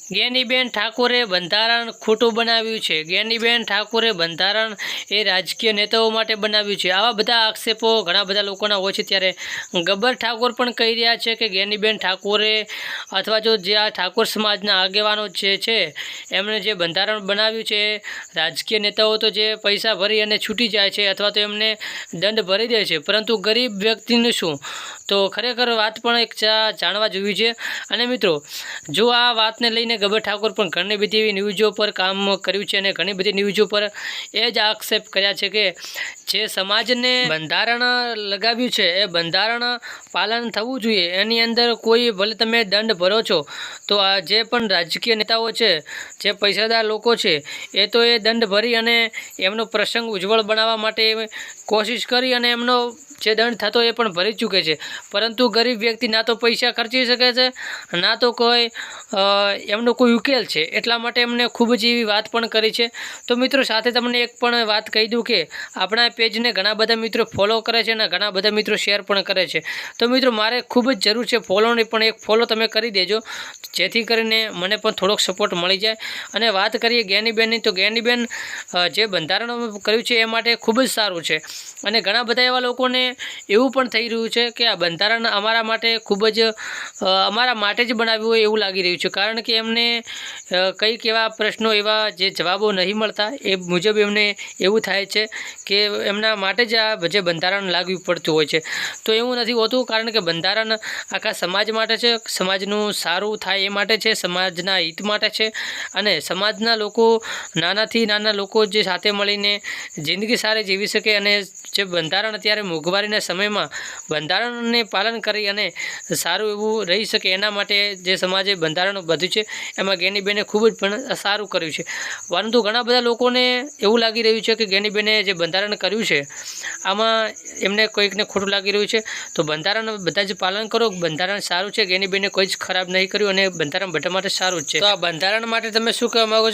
જ્ઞાનીબેન ઠાકોરે બંધારણ ખોટું બનાવ્યું છે। જ્ઞાનીબેન ઠાકોરે બંધારણ એ રાજકીય નેતાઓ માટે બનાવ્યું છે। આવા બધા આક્ષેપો ઘણા બધા લોકોના હોય છે। ત્યારે ગબ્બર ઠાકોર પણ કહી રહ્યા છે કે જ્ઞાનીબેન ઠાકોરે અથવા જો જે આ ઠાકોર સમાજના આગેવાનો છે એમણે જે બંધારણ બનાવ્યું છે, રાજકીય નેતાઓ તો જે પૈસા ભરી અને છૂટી જાય છે અથવા તો એમને દંડ ભરી દે છે, પરંતુ ગરીબ વ્યક્તિનું શું? તો ખરેખર વાત પણ એક જાણવા જેવી છે। અને મિત્રો, જો આ વાતને લઈને ગબ્બર ઠાકોર પણ ઘણી બધી એવી ન્યૂઝો પર કામ કર્યું છે અને ઘણી બધી ન્યૂઝો પર એ જ આક્ષેપ કર્યા છે કે જે સમાજને બંધારણ લગાવ્યું છે એ બંધારણ પાલન થવું જોઈએ। એની અંદર કોઈ ભલે તમે દંડ ભરો છો તો આ જે પણ રાજકીય નેતાઓ છે, જે પૈસાદાર લોકો છે, એ તો એ દંડ ભરી અને એમનો પ્રસંગ ઉજ્જવળ બનાવવા માટે કોશિશ કરી અને એમનો જે દંડ થતો એ પણ ભરી ચૂકે છે, પરંતુ ગરીબ વ્યક્તિ ના તો પૈસા ખર્ચી શકે છે, ના તો કોઈ એમનો કોઈ ઉકેલ છે। એટલા માટે એમને ખૂબ જ એવી વાત પણ કરી છે। તો મિત્રો, સાથે તમને એક પણ વાત કહી દઉં કે આપણા પેજને ઘણા બધા મિત્રો ફોલો કરે છે અને ઘણા બધા મિત્રો શેર પણ કરે છે। તો મિત્રો, મારે ખૂબ જ જરૂર છે ફોલોની, પણ એક ફોલો તમે કરી દેજો, જેથી કરીને મને પણ થોડોક સપોર્ટ મળી જાય। અને વાત કરીએ જ્ઞાનીબેનની, તો જ્ઞાનીબેન જે બંધારણ કર્યું છે એ માટે ખૂબ જ સારું છે। અને ઘણા બધા એવા લોકોને એવું પણ થઈ રહ્યું છે કે આ બંધારણ અમારા માટે ખૂબ જ અમારા માટે જ બનાવ્યું હોય એવું લાગી રહ્યું છે, કારણ કે એમને કંઈક એવા પ્રશ્નો, એવા જે જવાબો નહીં મળતા એ મુજબ એમને એવું થાય છે કે એમના માટે જ આ જે બંધારણ લાગવું પડતું હોય છે। તો એવું નથી હોતું, કારણ કે બંધારણ આખા સમાજ માટે છે, સમાજનું સારું થાય એ માટે છે, સમાજના હિત માટે છે। અને સમાજના લોકો, નાનાથી નાના લોકો જે સાથે મળીને જિંદગી સારી જીવી શકે અને જે બંધારણ અત્યારે મોંઘવારીના સમયમાં બંધારણને પાલન કરી અને સારું એવું રહી શકે એના માટે જે સમાજે બંધારણ બધું છે એમાં જ્ઞાનીબેને ખૂબ જ પણ સારું કર્યું છે। પરંતુ ઘણા બધા લોકોને એવું લાગી રહ્યું છે કે જ્ઞાનીબેને જે બંધારણ કર્યું છે આમાં એમને કોઈકને ખોટું લાગી રહ્યું છે। તો બંધારણ બધા જ પાલન કરો, બંધારણ સારું છે, જ્ઞાનીબેને કોઈ જ ખરાબ નહીં કર્યું અને બંધારણ બધા માટે સારું જ છે। તો આ બંધારણ માટે તમે શું કહેવા માગો છો?